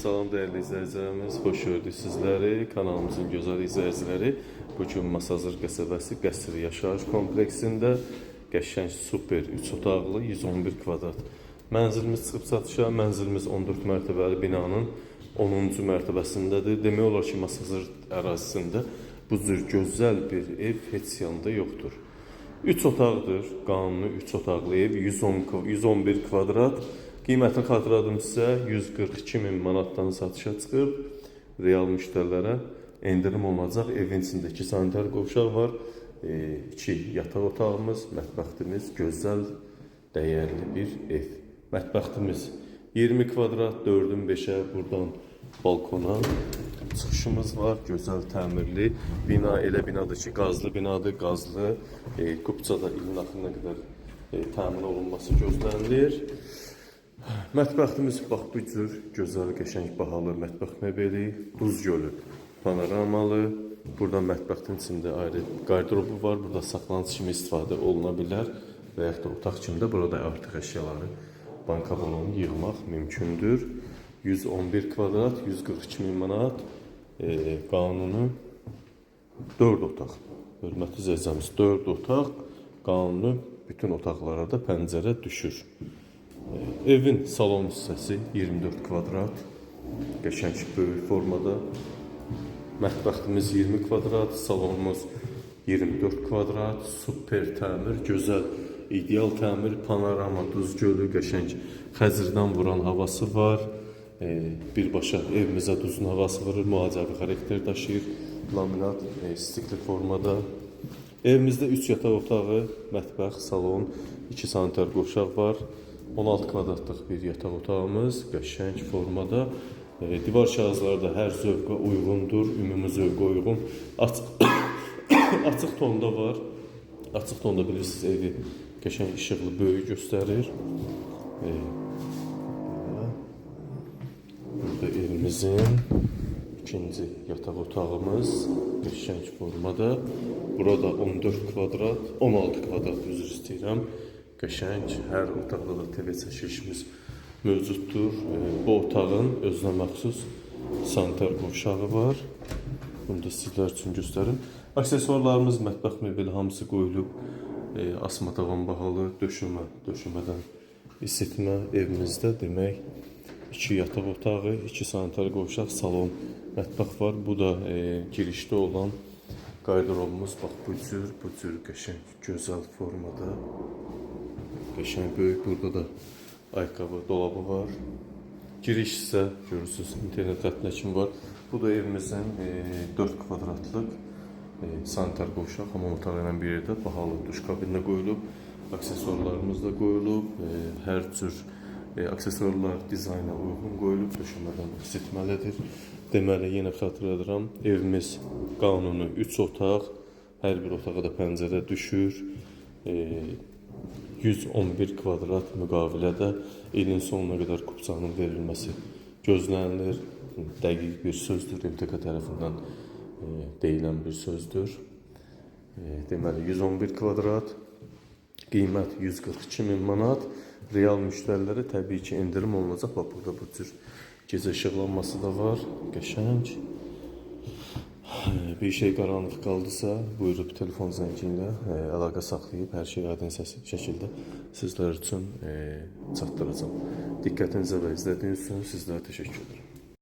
Salam değerli izləyicilərimiz, xoş gördük sizləri, kanalımızın gözəl izləyiciləri. Bugün Masazır qəsəbəsi Qəsr Yaşayış kompleksində qəşəng super 3 otaqlı 111 kvadrat mənzilimiz çıxıb satışa. Mənzilimiz 14 mərtəbəli binanın 10-cu mərtəbəsindədir. Demək olar ki, Masazır ərazisində bu cür gözəl bir ev heç yanında yoxdur. 3 otaqdır, qanuni 3 otaqlı ev, 111 kvadrat. Qiymətini xatırladım sizə, 142.000 manatdan satışa çıxıb, real müştərilərə endirim olacaq. Evin içində 2 sanitar qovşaq var, 2 yataq otağımız, mətbəxtimiz, gözəl, dəyərli bir ev. Mətbəxtimiz 20 kvadrat, 4-ün 5-ə buradan balkona çıxışımız var, gözəl təmirli. Bina elə binadır ki, qazlı binadır, qazlı. Kupçada ilin axırına qədər təmin olunması gözlənilir. Mətbəxtimiz bax bu cür gözəl, qəşəng, bahalı mətbəx mebeli, buz gölü panoramalı. Burada mətbəxtin içində ayrı qardırobu var. Burada saxlanıc kimi istifadə oluna bilər və yaxud da otaq kimi də burada artıq əşyaları, banka balonu yığmaq mümkündür. 111 kvadrat, 142.000 manat, qanunu 4 otaq. Hörmətli izləyicimiz, 4 otaq, qanunu bütün otaqlara da pəncərə düşür. Evin salon hissəsi 24 kvadrat, qəşəng böyük formada. Mətbəxtimiz 20 kvadrat, salonumuz 24 kvadrat, super təmir, gözəl, ideal təmir, panorama, duz gölü, qəşəng Xəzirdən vuran havası var. Birbaşa evimizə duzun havası vurur, müalicəvi xarakter daşıyır, laminat, stikli formada. Evimizdə 3 yataq otağı, mətbəx, salon, 2 sanitar qovşaq var. 16 kvadratlıq bir yataq otağımız, qəşəng formada. Divar kağızları da hər zövqə uyğundur, ümumi zövqə uyğun. Açıq tonda var. Açıq tonda bilirsiniz, evi qəşəng işıqlı, böyük göstərir. Burada evimizin ikinci yataq otağımız, qəşəng formada. Burada 14 kvadrat, 16 kvadrat üzr istəyirəm. Qəşəng, hər otaqda da TV çəkilişimiz mövcuddur. Bu otağın özünə məxsus sanitar qovşağı var. Bunu da sizlər üçün göstərim. Aksesuarlarımız, mətbəx mebeli hamısı qoyulub. Asma tavan bahalı, döşəmədən isitmə evimizdə. Demək, 2 yataq otağı, 2 sanitar qovşaq, salon, mətbəx var. Bu da girişdə olan qaydırolumuz. Bax, bu cür qəşəng, gözəl formada. Qəşəng böyük, burada da ayaqqabı dolabı var. Giriş isə görürsünüz, internet xəttinə kimi var. Bu da evimizin 4 kvadratlıq sanitar qovşaq, hamam otağı ilə bir yerdə bahalı duş kabininə qoyulub. Aksesuarlarımız da qoyulub. Hər cür aksesuarlar dizayna uyğun qoyulub, döşəmədən isitməlidir. Deməli, yenə xatırladıram, evimiz qanunu 3 otaq, hər bir otağa da pəncərə düşür. 111 kvadrat müqavilədə ilin sonuna qədər kupçanın verilməsi gözlənilir. Dəqiq bir sözdür, MTK tərəfindən deyilən bir sözdür. Deməli, 111 kvadrat, qiymət 142.000 manat. Real müştərilərə təbii ki, endirim olunacaq. Bax, burada bu cür gecə işıqlanması da var, qəşəng. Bir şey qaranlıq qaldısa, buyurub telefon zəngi ilə əlaqə saxlayıb, hər şey aydın şəkildə sizlər üçün çatdıracağım. Diqqətinizə və izlədiyiniz üçün sizlərə təşəkkür ederim.